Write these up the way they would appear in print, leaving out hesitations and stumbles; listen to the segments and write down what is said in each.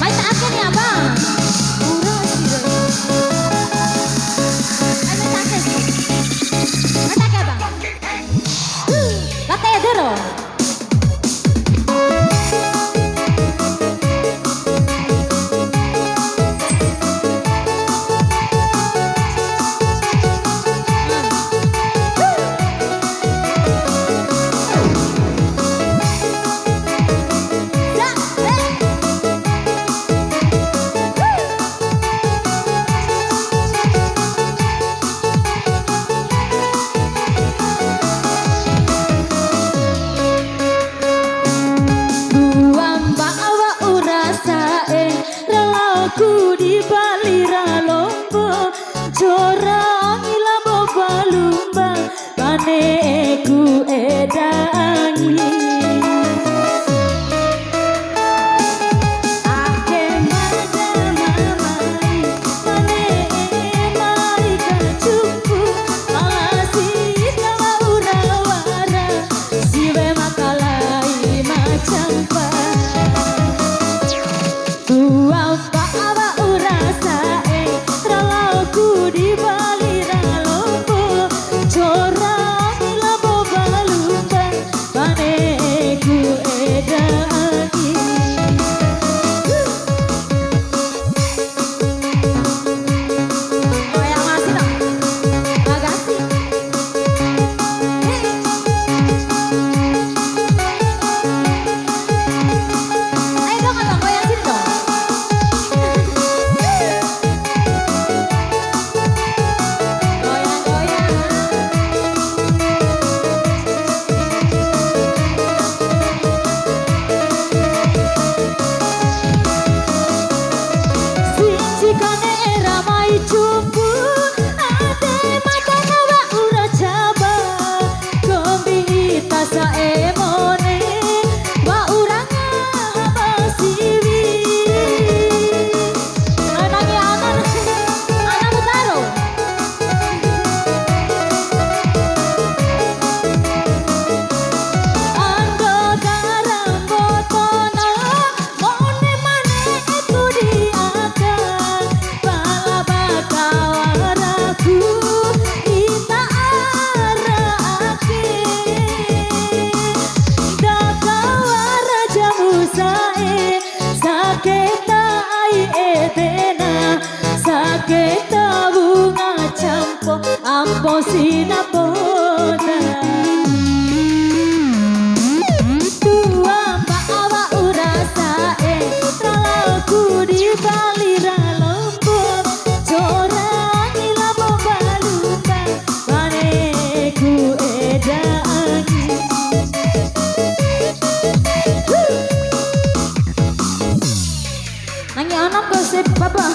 Main tak akan ya bang. Murah sih dong. Ayo main tak akan sih. Main tak akan bang. Katanya dulu. Ku di balira lomba corang ila boba lumba pane ku edangi ake mada mamai pane mai kacupu alasi kawa urawara siwe makalai macam pa ku di balira lombo corang ila boba lumba pane ku edangi oh yang masih dong makasih ayo dong abang goyang sini dong. Saketa bunga campo ampo sinapona dua bawa urasa tralaku di balira lombo corang ila boba lumba paneku edangi nangi anak gosip papa.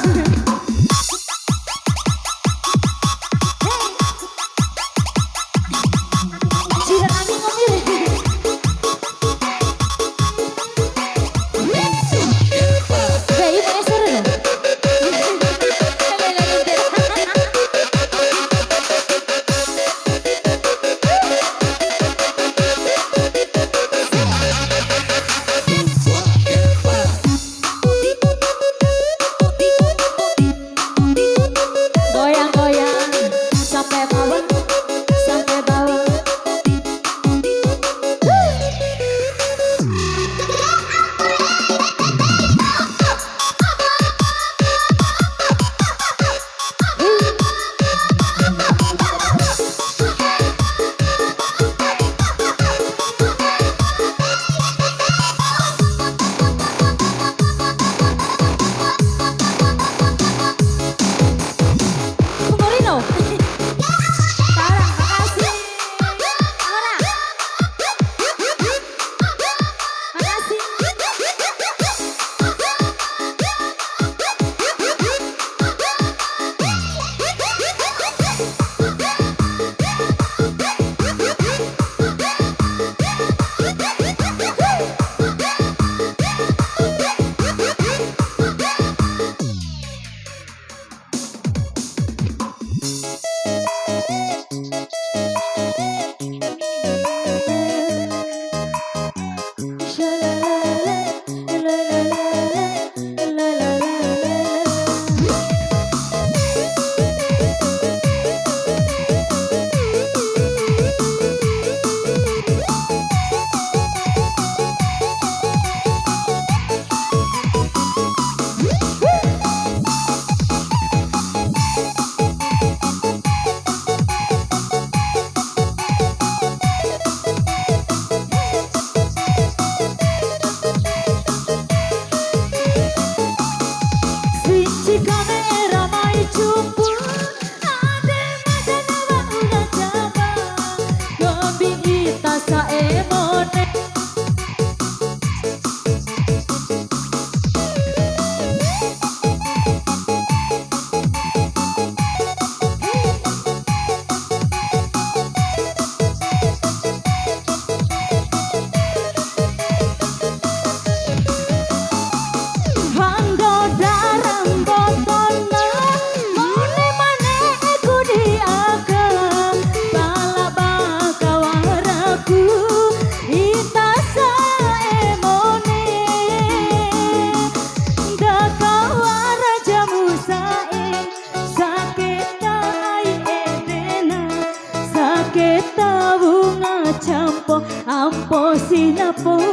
lapo